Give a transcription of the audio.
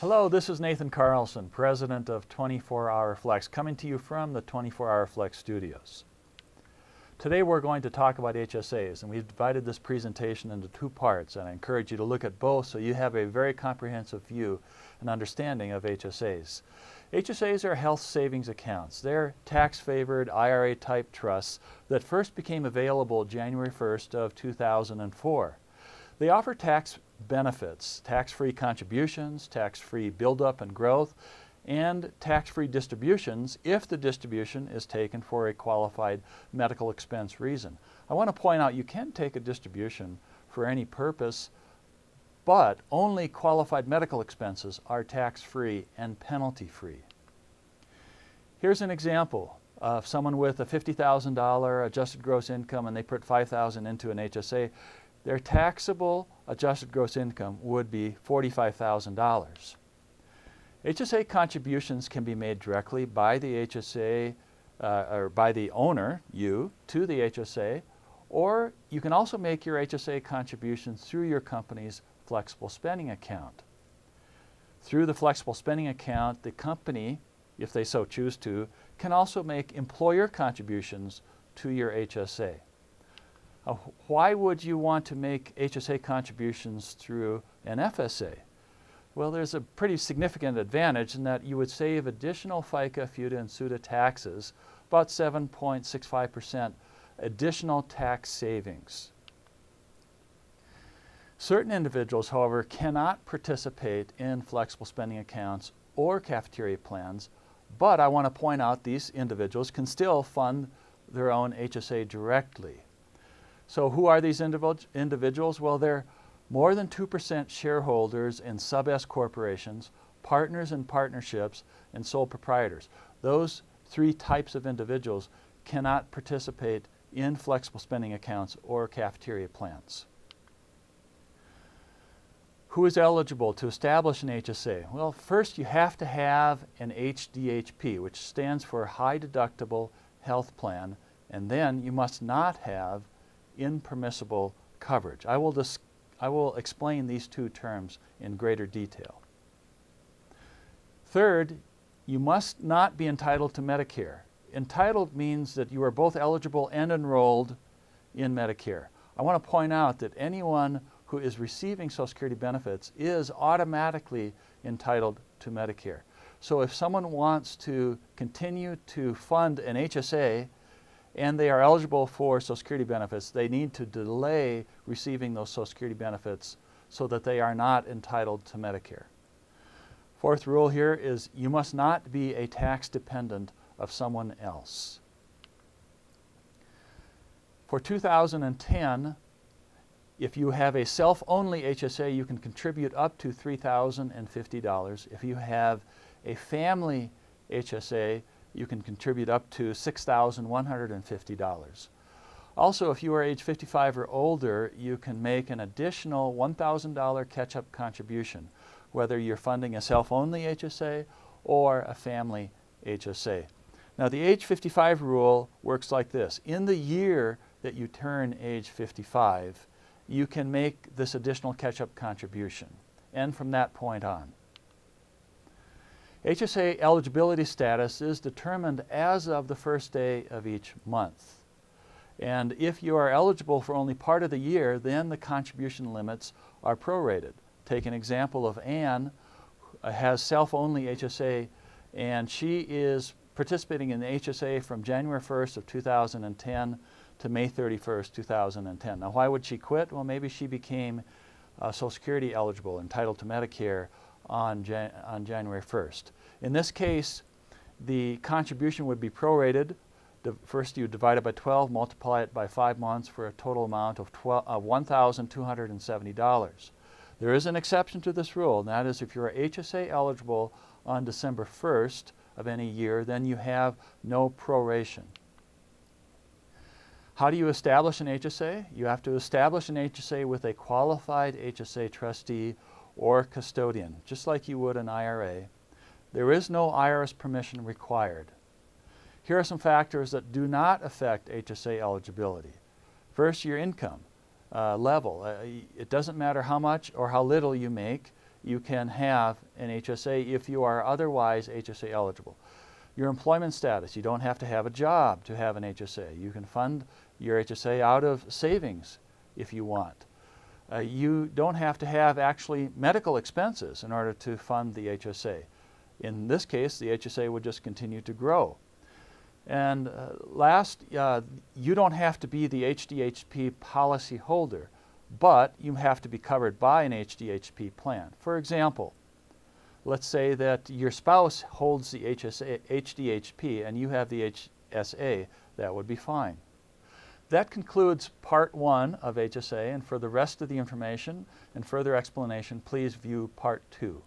Hello, this is Nathan Carlson, President of 24HourFlex, coming to you from the 24HourFlex studios. Today we're going to talk about HSAs, and we've divided this presentation into two parts, and I encourage you to look at both so you have a very comprehensive view and understanding of HSAs. HSAs are health savings accounts. They're tax-favored IRA-type trusts that first became available January 1st of 2004. They offer tax benefits, tax-free contributions, tax-free buildup and growth, and tax-free distributions if the distribution is taken for a qualified medical expense reason. I want to point out you can take a distribution for any purpose, but only qualified medical expenses are tax-free and penalty-free. Here's an example of someone with a $50,000 adjusted gross income and they put $5,000 into an HSA. Their taxable adjusted gross income would be $45,000. HSA contributions can be made directly by the HSA or by the owner, you, to the HSA, or you can also make your HSA contributions through your company's flexible spending account. Through the flexible spending account, the company, if they so choose to, can also make employer contributions to your HSA. Why would you want to make HSA contributions through an FSA? Well, there's a pretty significant advantage in that you would save additional FICA, FUTA, and SUTA taxes, about 7.65% additional tax savings. Certain individuals, however, cannot participate in flexible spending accounts or cafeteria plans, but I want to point out these individuals can still fund their own HSA directly. So who are these individuals? Well, they're more than 2% shareholders in sub-S corporations, partners in partnerships, and sole proprietors. Those three types of individuals cannot participate in flexible spending accounts or cafeteria plans. Who is eligible to establish an HSA? Well, first you have to have an HDHP, which stands for High Deductible Health Plan, and then you must not have impermissible coverage. I will explain these two terms in greater detail. Third, you must not be entitled to Medicare. Entitled means that you are both eligible and enrolled in Medicare. I want to point out that anyone who is receiving Social Security benefits is automatically entitled to Medicare. So if someone wants to continue to fund an HSA and they are eligible for Social Security benefits, they need to delay receiving those Social Security benefits so that they are not entitled to Medicare. Fourth rule here is you must not be a tax dependent of someone else. For 2010, if you have a self-only HSA, you can contribute up to $3,050. If you have a family HSA, you can contribute up to $6,150. Also, if you are age 55 or older, you can make an additional $1,000 catch-up contribution, whether you're funding a self-only HSA or a family HSA. Now, the age 55 rule works like this. In the year that you turn age 55, you can make this additional catch-up contribution, and from that point on. HSA eligibility status is determined as of the first day of each month. And if you are eligible for only part of the year, then the contribution limits are prorated. Take an example of Anne, who has self-only HSA, and she is participating in the HSA from January 1st of 2010 to May 31st, 2010. Now, why would she quit? Well, maybe she became Social Security eligible, entitled to Medicare on January 1st. In this case, the contribution would be prorated. First, you divide it by 12, multiply it by 5 months for a total amount of $1,270. There is an exception to this rule, and that is if you're HSA eligible on December 1st of any year, then you have no proration. How do you establish an HSA? You have to establish an HSA with a qualified HSA trustee or custodian, just like you would an IRA. There is no IRS permission required. Here are some factors that do not affect HSA eligibility. First, your income level. It doesn't matter how much or how little you make. you can have an HSA if you are otherwise HSA eligible. Your employment status, you don't have to have a job to have an HSA. You can fund your HSA out of savings if you want. You don't have to have actually medical expenses in order to fund the HSA. In this case, the HSA would just continue to grow. And last, you don't have to be the HDHP policy holder, but you have to be covered by an HDHP plan. For example, let's say that your spouse holds the HDHP and you have the HSA, that would be fine. That concludes Part 1 of HSA, and for the rest of the information and further explanation, please view Part 2.